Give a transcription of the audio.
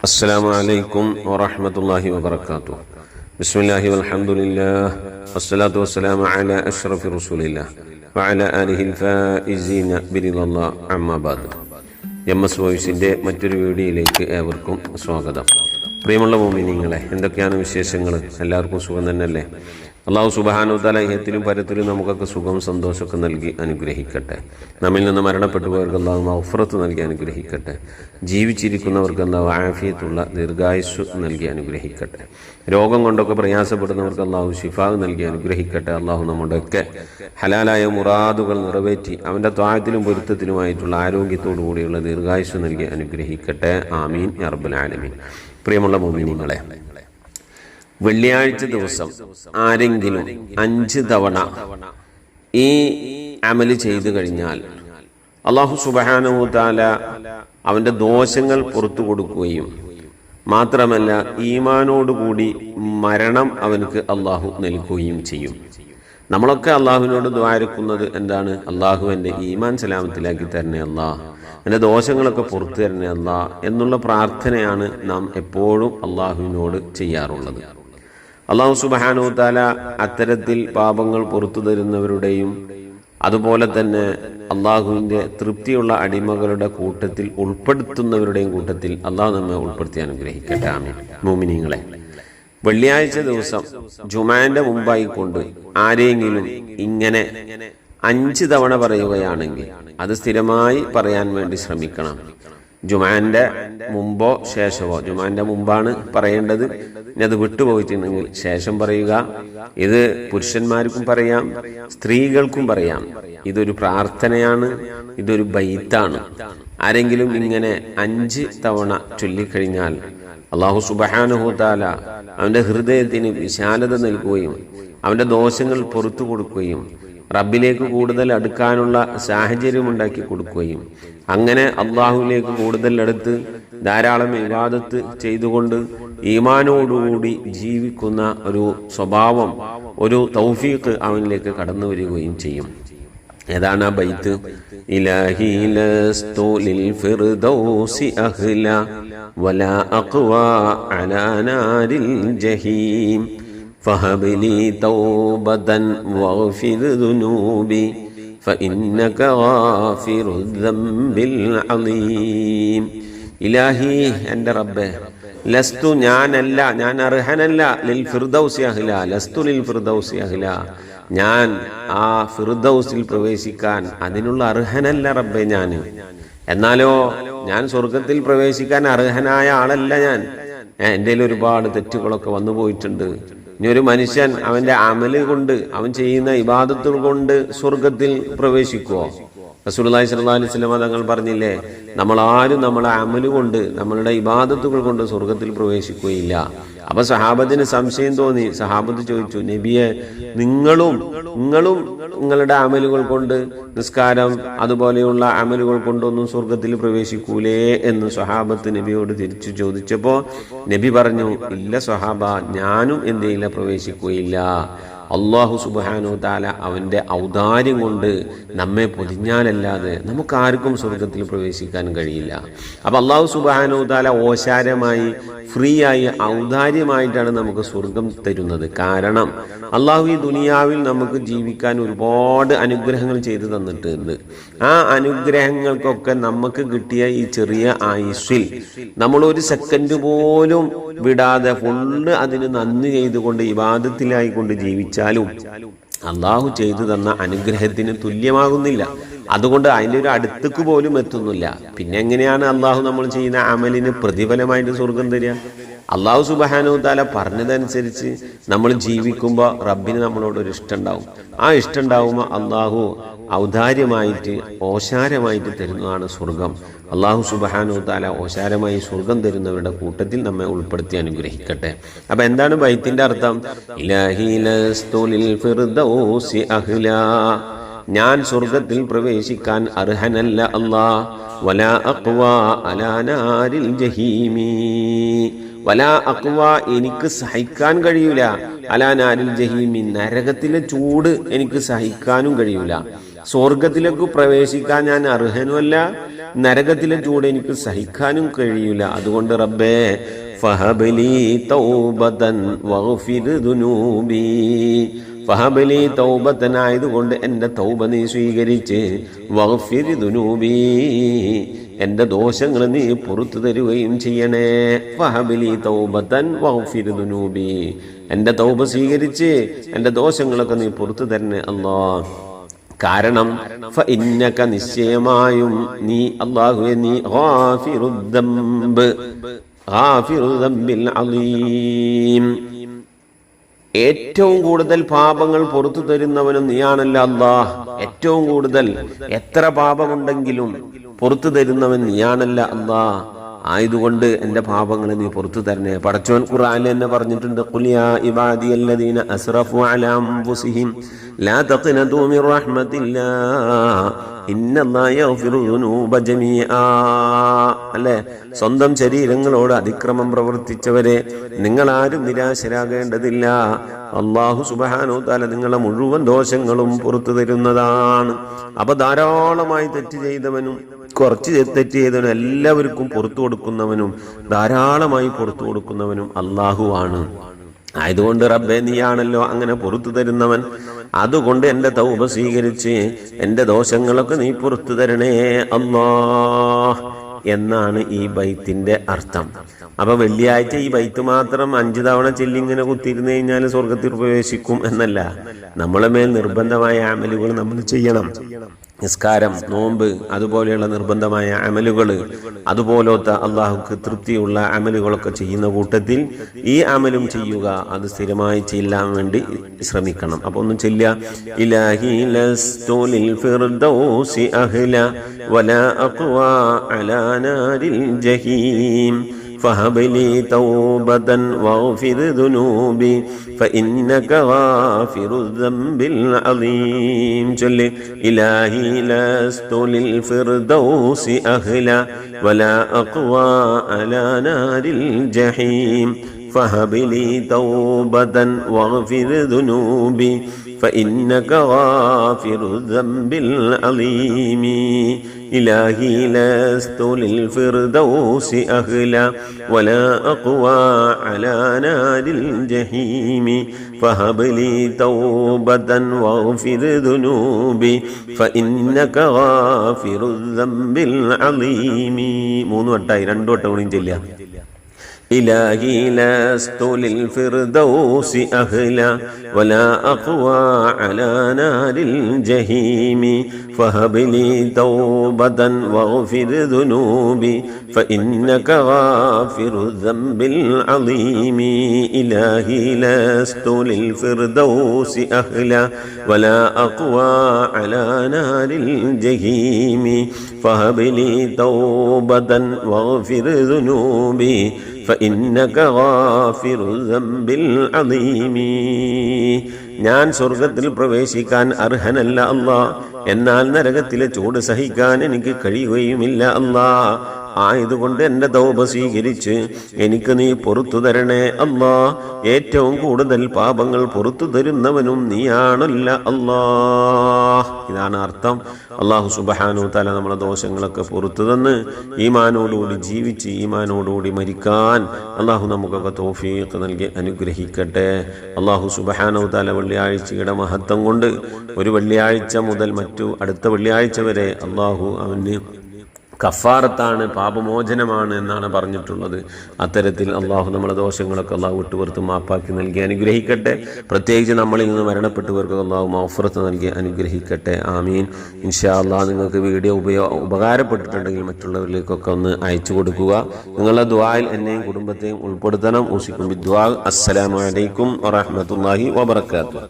അസ്സലാമു അലൈക്കും വറഹ്മത്തുള്ളാഹി വബറകാതുഹു. ബിസ്മില്ലാഹി വൽഹംദുലില്ലാഹ് വസ്സലാത്തു വസ്സലാമു അലാ അഷ്റഫി റസൂലില്ലാഹ് വഅലാ ആലിഹിൽ ഫായിസീന ബിറിദല്ലാഹ് അമ്മാ ബഅദ്. എംഎസ് വോയിസിൻ്റെ മറ്റൊരു വീഡിയോയിലേക്ക് ഏവർക്കും സ്വാഗതം. പ്രിയമുള്ള മുഅ്മിനീങ്ങളെ, എന്തൊക്കെയാണ് വിശേഷങ്ങൾ? എല്ലാവർക്കും സുഖം തന്നെയല്ലേ? അല്ലാഹു സുബ്ഹാനഹു വ തആല ഇഹത്തിലും പരത്തിലും നമുക്കൊക്കെ സുഖം സന്തോഷമൊക്കെ നൽകി അനുഗ്രഹിക്കട്ടെ. നമ്മിൽ നിന്ന് മരണപ്പെട്ടു പോയവർക്ക് അല്ലാഹു മഗ്ഫിറത്ത് നൽകി അനുഗ്രഹിക്കട്ടെ. ജീവിച്ചിരിക്കുന്നവർക്ക് അല്ലാഹു ആഫിയത്തുള്ള ദീർഘായുസ്സ് നൽകി അനുഗ്രഹിക്കട്ടെ. രോഗം കൊണ്ടൊക്കെ പ്രയാസപ്പെടുന്നവർക്ക് അല്ലാഹു ശിഫാ നൽകി അനുഗ്രഹിക്കട്ടെ. അല്ലാഹു നമ്മുടെയൊക്കെ ഹലാലായ മുറാദുകൾ നിറവേറ്റി അവൻ്റെ ത്വാഅത്തിലും പൊരുത്തത്തിലുമായിട്ടുള്ള ആരോഗ്യത്തോടു കൂടിയുള്ള ദീർഘായുസ്സ് നൽകി അനുഗ്രഹിക്കട്ടെ. ആമീൻ യാ റബ്ബൽ ആലമീൻ. പ്രിയമുള്ള മുഅ്മിനീങ്ങളെ, വെള്ളിയാഴ്ച ദിവസം ആരെങ്കിലും 5 തവണ ഈ അമല് ചെയ്തു കഴിഞ്ഞാൽ അല്ലാഹു സുബ്ഹാനഹു വ തആല അവൻ്റെ ദോഷങ്ങൾ പുറത്തു കൊടുക്കുകയും മാത്രമല്ല ഈമാനോടുകൂടി മരണം അവനക്ക് അല്ലാഹു നൽകുകയും ചെയ്യും. നമ്മളൊക്കെ അള്ളാഹുവിനോട് ദ്വാരക്കുന്നത് എന്താണ്? അള്ളാഹു എൻ്റെ ഈമാൻ സലാമത്തിലാക്കി തരണേ അല്ലാ, എൻ്റെ ദോഷങ്ങളൊക്കെ പുറത്തു തരണേ അല്ലാ എന്നുള്ള പ്രാർത്ഥനയാണ് നാം എപ്പോഴും അള്ളാഹുവിനോട് ചെയ്യാറുള്ളത്. അല്ലാഹു സുബ്ഹാനഹു വ തആല അത്തരത്തിൽ പാപങ്ങൾ പുറത്തു തരുന്നവരുടെയും അതുപോലെ തന്നെ അള്ളാഹുവിൻ്റെ തൃപ്തിയുള്ള അടിമകളുടെ കൂട്ടത്തിൽ ഉൾപ്പെടുത്തുന്നവരുടെയും കൂട്ടത്തിൽ അള്ളാഹു നമ്മെ ഉൾപ്പെടുത്തി അനുഗ്രഹിക്കട്ടെ. ആമീൻ. മുഅ്മിനീങ്ങളെ, വെള്ളിയാഴ്ച ദിവസം ജുമാന്റെ മുമ്പായിക്കൊണ്ട് ആരെങ്കിലും ഇങ്ങനെ 5 തവണ പറയുകയാണെങ്കിൽ അത് സ്ഥിരമായി പറയാൻ വേണ്ടി ശ്രമിക്കണം. ജുമാന്റെ മുമ്പോ ശേഷമോ, ജുമാന്റെ മുമ്പാണ് പറയേണ്ടത്, ഇനി അത് വിട്ടുപോയിട്ടുണ്ടെങ്കിൽ ശേഷം പറയുക. ഇത് പുരുഷന്മാർക്കും പറയാം, സ്ത്രീകൾക്കും പറയാം. ഇതൊരു പ്രാർത്ഥനയാണ്, ഇതൊരു ബൈത്താണ്. ആരെങ്കിലും ഇങ്ങനെ 5 തവണ ചൊല്ലിക്കഴിഞ്ഞാൽ അല്ലാഹു സുബ്ഹാനഹു വ തആല അവൻ്റെ ഹൃദയത്തിന് വിശാലത നൽകുകയും അവൻ്റെ ദോഷങ്ങൾ പുറത്തു കൊടുക്കുകയും റബ്ബിലേക്ക് കൂടുതൽ അടുക്കാനുള്ള സാഹചര്യം ഉണ്ടാക്കി കൊടുക്കുകയും അങ്ങനെ അള്ളാഹുവിലേക്ക് കൂടുതൽ അടുത്ത് ധാരാളം ഇബാദത്ത് ചെയ്തുകൊണ്ട് ഈമാനോടുകൂടി ജീവിക്കുന്ന ഒരു സ്വഭാവം, ഒരു തൗഫീഖ് അവനിലേക്ക് കടന്നു വരികയും ചെയ്യും. ഏതാണ് ആ ബൈത്ത്? ഇലാഹി ലസ്തു ലിൽ ഫിർദൗസി അഹ്ല വലാ അഖ്വാ അലാ നാരിൽ ജഹീം ഫഹബ്ലി തൗബതൻ വഗ്ഫിർ ദുനൂബി ഫഇന്നക ഗാഫിറു ദംബിൽ അളീം. ഇലാഹി, എൻ്റെ റബ്ബേ, ലസ്തു, ഞാനല്ല, ഞാൻ അർഹനല്ല, ലിൽ ഫിർദൗസി അഹ്ല, ലസ്തു ലിൽ ഫിർദൗസി അഹ്ല, ഞാൻ ആ ഫിർദൗസിൽ പ്രവേശിക്കാൻ അതിനുള്ള അർഹനല്ല റബ്ബേ ഞാൻ. എന്നാലോ ഞാൻ സ്വർഗത്തിൽ പ്രവേശിക്കാൻ അർഹനായ ആളല്ല ഞാൻ. എൻ്റെ ഒരുപാട് തെറ്റുകളൊക്കെ വന്നു പോയിട്ടുണ്ട്. ഇനി ഒരു മനുഷ്യൻ അവന്റെ അമല് കൊണ്ട്, അവൻ ചെയ്യുന്ന ഇബാദത്തുകൾ കൊണ്ട് സ്വർഗത്തിൽ പ്രവേശിക്കുവോ? റസൂലുള്ളാഹി സ്വല്ലല്ലാഹു അലൈഹി വസല്ലം തങ്ങൾ പറഞ്ഞില്ലേ, നമ്മളാരും നമ്മളെ അമല് കൊണ്ട്, നമ്മളുടെ ഇബാദത്തുകൾ കൊണ്ട് സ്വർഗത്തിൽ പ്രവേശിക്കുകയില്ല. അപ്പൊ സഹാബത്തിന് സംശയം തോന്നി. സഹാബത്ത് ചോദിച്ചു, നബിയെ, നിങ്ങളും നിങ്ങളുടെ അമലുകൾ കൊണ്ട്, നിസ്കാരം അതുപോലെയുള്ള അമലുകൾ കൊണ്ടൊന്നും സ്വർഗത്തിൽ പ്രവേശിക്കൂലേ എന്ന് സഹാബത്ത് നബിയോട് തിരിച്ചു ചോദിച്ചപ്പോ നബി പറഞ്ഞു, ഇല്ല സഹാബ, ഞാനും എന്തെയില്ല, പ്രവേശിക്കുകയില്ല. അല്ലാഹു സുബ്ഹാനഹു വ തആല അവൻ്റെ ഔദാര്യം കൊണ്ട് നമ്മെ പൊതിഞ്ഞാലല്ലാതെ നമുക്കാർക്കും സ്വർഗത്തിൽ പ്രവേശിക്കാൻ കഴിയില്ല. അപ്പൊ അല്ലാഹു സുബ്ഹാനഹു വ തആല ഓശാരമായി, ഫ്രീ ആയി, ഔദാര്യമായിട്ടാണ് നമുക്ക് സ്വർഗം തരുന്നത്. കാരണം അല്ലാഹു ഈ ദുനിയാവിൽ നമുക്ക് ജീവിക്കാൻ ഒരുപാട് അനുഗ്രഹങ്ങൾ ചെയ്തു തന്നിട്ടുണ്ട്. ആ അനുഗ്രഹങ്ങൾക്കൊക്കെ നമുക്ക് കിട്ടിയ ഈ ചെറിയ ആയുസ്സിൽ നമ്മൾ ഒരു സെക്കൻഡ് പോലും വിടാതെ ഫുള്ള് അതിന് നന്ദി ചെയ്തുകൊണ്ട് ഇബാദത്തിലായിക്കൊണ്ട് ജീവിച്ചാലും അള്ളാഹു ചെയ്തു തന്ന അനുഗ്രഹത്തിന് തുല്യമാകുന്നില്ല. അതുകൊണ്ട് അതിൻ്റെ ഒരു അടുത്തേക്ക് പോലും എത്തുന്നില്ല. പിന്നെ എങ്ങനെയാണ് അള്ളാഹു നമ്മൾ ചെയ്യുന്ന അമലിന് പ്രതിഫലമായിട്ട് സ്വർഗം തരിക? അള്ളാഹു സുബ്ഹാനഹു വ തആല പറഞ്ഞതനുസരിച്ച് നമ്മൾ ജീവിക്കുമ്പോൾ റബ്ബിന് നമ്മളോട് ഒരു ഇഷ്ടം ഉണ്ടാവും. ആ ഇഷ്ടം ഉണ്ടാവുമ്പോൾ അള്ളാഹു ഔദാര്യമായിട്ട്, ഓശാരമായിട്ട് തരുന്നതാണ് സ്വർഗം. അള്ളാഹു സുബ്ഹാനഹു വ തആല ഓശാരമായി സ്വർഗം തരുന്നവരുടെ കൂട്ടത്തിൽ നമ്മെ ഉൾപ്പെടുത്തി അനുഗ്രഹിക്കട്ടെ. അപ്പൊ എന്താണ് ബൈത്തിന്റെ അർത്ഥം? ഇലാഹി ലസ്തു ലിൽ ഫിർദൗസി അഹ്ല, ഞാൻ സ്വർഗത്തിൽ പ്രവേശിക്കാൻ അർഹനല്ല അല്ലാ, വലാ അഖ്വാ അലാ നാരിൽ ജഹീമി, വലാ അഖ്വാ, എനിക്ക് സഹിക്കാൻ കഴിയൂല, അലാ നാരിൽ ജഹീമി, നരകത്തിലെ ചൂട് എനിക്ക് സഹിക്കാനും കഴിയൂല. സ്വർഗത്തിലേക്ക് പ്രവേശിക്കാൻ ഞാൻ അർഹനുമല്ല, നരകത്തിലെ ചൂട് എനിക്ക് സഹിക്കാനും കഴിയില്ല. അതുകൊണ്ട് റബ്ബേ ഫഹബലി തൗബതൻ വഗ്ഫിർ ദുനൂബി, ഫഹബലി തൗബതൻ ആയതുകൊണ്ട് എൻ്റെ തൗബ നീ സ്വീകരിച്ച്, വഗ്ഫിർ ദുനൂബി എൻ്റെ ദോഷങ്ങൾ നീ പുറത്തു തരുകയും ചെയ്യണേ. ഫഹബലി തൗബതൻ വഗ്ഫിർ ദുനൂബി, എൻ്റെ തൗബ സ്വീകരിച്ച് എൻ്റെ ദോഷങ്ങളൊക്കെ നീ പുറത്തു തരണേ അല്ലാഹ്. കാരണം ഫഇന്നക നിശ്ചയമായും നീ അല്ലാഹുവേ നീ ഗാഫിറുദ്ദംബ്, ഗാഫിറുദ്ദംബിൽ അലീം, ഏറ്റവും കൂടുതൽ പാപങ്ങൾ പുറത്തു തരുന്നവനും നീയാണല്ലോ അല്ലാഹ്. ഏറ്റവും കൂടുതൽ എത്ര പാപമുണ്ടെങ്കിലും പുറത്തു തരുന്നവൻ നീയാണല്ലോ അല്ലാഹ്. ആയതുകൊണ്ട് എൻ്റെ പാപങ്ങളെ നീ പുറത്തു തരണേ. പടച്ചോൻ ഖുർആനിൽ തന്നെ പറഞ്ഞിട്ടുണ്ട്, ഖുൽ യാ ഇബാദിയല്ലദീന അസ്റഫു അലാ അൻഫുസിഹിം ലാ തഖ്നതു മിർ റഹ്മത്തില്ലാഹ് ഇന്നല്ലാഹ യഗ്ഫിറു ദുനൂബ ജമീആ. അല്ലേ, സ്വന്തം ശരീരങ്ങളോട് അതിക്രമം പ്രവർത്തിച്ചവരെ നിങ്ങളാരും നിരാശരാകേണ്ടതില്ല. അല്ലാഹു സുബ്ഹാനഹു തആല നിങ്ങളെ മുഴുവൻ ദോഷങ്ങളും പുറത്തു തരുന്നതാണ്. അപ്പൊ ധാരാളമായി തെറ്റ് ചെയ്തവനും കുറച്ച് തെറ്റ് ചെയ്തവനും എല്ലാവർക്കും പുറത്തു കൊടുക്കുന്നവനും ധാരാളമായി പുറത്തു കൊടുക്കുന്നവനും അല്ലാഹുവാണ്. ആയതുകൊണ്ട് റബ്ബേ നീയാണല്ലോ അങ്ങനെ പുറത്തു തരുന്നവൻ. അതുകൊണ്ട് എൻ്റെ തൗബ സ്വീകരിച്ച് എൻ്റെ ദോഷങ്ങളൊക്കെ നീ പുറത്തു തരണേ അല്ലാഹ് എന്നാണ് ഈ ബൈത്തിന്റെ അർത്ഥം. അപ്പൊ വെള്ളിയാഴ്ച ഈ ബൈത്ത് മാത്രം 5 തവണ ചെല്ലിങ്ങനെ കുത്തിയിരുന്നു കഴിഞ്ഞാൽ സ്വർഗത്തിൽ പ്രവേശിക്കും എന്നല്ല. നമ്മളെ മേൽ നിർബന്ധമായ അമലുകൾ നമ്മൾ ചെയ്യണം. നിസ്കാരം, നോമ്പ്, അതുപോലെയുള്ള നിർബന്ധമായ അമലുകൾ, അതുപോലത്തെ അള്ളാഹുക്ക് തൃപ്തിയുള്ള അമലുകളൊക്കെ ചെയ്യുന്ന കൂട്ടത്തിൽ ഈ അമലും ചെയ്യുക. അത് സ്ഥിരമായി ചെയ്യാൻ വേണ്ടി ശ്രമിക്കണം. അപ്പൊ ഒന്നും ചെല്ലുക, ഇലാഹി ലസ്തു ലിൽ ഫിർദൗസി അഹ്ല വലാ അഖ്വാ അലാ നാരിൽ ജഹീം فهب لي توبة واغفر ذنوبي فإنك غافر الذنب العظيم. جل إلهي لست للفردوس أهلا ولا أقوى على نار الجحيم فهب لي توبة واغفر ذنوبي فإنك غافر الذنب العظيم. إلهي لست للفردوس أهلا ولا أقوى على نار الجحيم فهب لي توبة واغفر ذنوبي فإنك غافر الذنب العظيم. 3 വട്ടമായി, 2 വട്ടം കൂടി ചൊല്ലുക. إلهي لست للفردوس أهلا ولا أقوى على نار الجحيم فهب لي توبة واغفر ذنوبي فإنك غافر الذنب العظيم. إلهي لست للفردوس أهلا ولا أقوى على نار الجحيم فهب لي توبة واغفر ذنوبي فإنك غافر الذنب العظيم. ഞാൻ സ്വർഗത്തിൽ പ്രവേശിക്കാൻ അർഹനല്ല അല്ലാഹ്, എന്നാൽ നരകത്തിലെ ചൂട് സഹിക്കാൻ എനിക്ക് കഴിയുകയുമില്ല അല്ലാഹ്. ആയതുകൊണ്ട് എൻ്റെ തൗബ സ്വീകരിച്ച് എനിക്ക് നീ പുറത്തു തരണേ അല്ലാഹ്. ഏറ്റവും കൂടുതൽ പാപങ്ങൾ പുറത്തു തരുന്നവനും നീയാണല്ല അല്ലാഹ്. ഇതാണ് അർത്ഥം. അല്ലാഹു സുബ്ഹാനഹു തആല നമ്മളെ ദോഷങ്ങളൊക്കെ പുറത്തു തന്ന് ഈമാനോടുകൂടി ജീവിച്ച് ഈമാനോടുകൂടി മരിക്കാൻ അല്ലാഹു നമുക്കൊക്കെ തൗഫീഖ് നൽകി അനുഗ്രഹിക്കട്ടെ. അല്ലാഹു സുബ്ഹാനഹു തആല വെള്ളിയാഴ്ചയുടെ മഹത്വം കൊണ്ട് ഒരു വെള്ളിയാഴ്ച മുതൽ അടുത്ത വെള്ളിയാഴ്ച വരെ അല്ലാഹു അവന് കഫാറത്താണ്, പാപമോചനമാണ് എന്നാണ് പറഞ്ഞിട്ടുള്ളത്. അത്തരത്തിൽ അള്ളാഹു നമ്മുടെ ദോഷങ്ങളൊക്കെ അള്ളാഹു വിട്ടുപുറത്ത് മാപ്പാക്കി നൽകി അനുഗ്രഹിക്കട്ടെ. പ്രത്യേകിച്ച് നമ്മളിൽ നിന്ന് മരണപ്പെട്ടവർക്ക് അള്ളാഹു മഗ്ഫിറത്ത് നൽകി അനുഗ്രഹിക്കട്ടെ. ആമീൻ. ഇൻഷാ അള്ളാഹ് നിങ്ങൾക്ക് വീഡിയോ ഉപകാരപ്പെട്ടിട്ടുണ്ടെങ്കിൽ മറ്റുള്ളവരിലേക്കൊക്കെ ഒന്ന് അയച്ചു കൊടുക്കുക. നിങ്ങളുടെ ദുആയിൽ എന്നെയും കുടുംബത്തെയും ഉൾപ്പെടുത്തണം. ഉസിക്കും ബിദ്ദുആ. അസ്സലാമു അലൈക്കും വറഹ്മത്തുള്ളാഹി വബറകാതുഹു.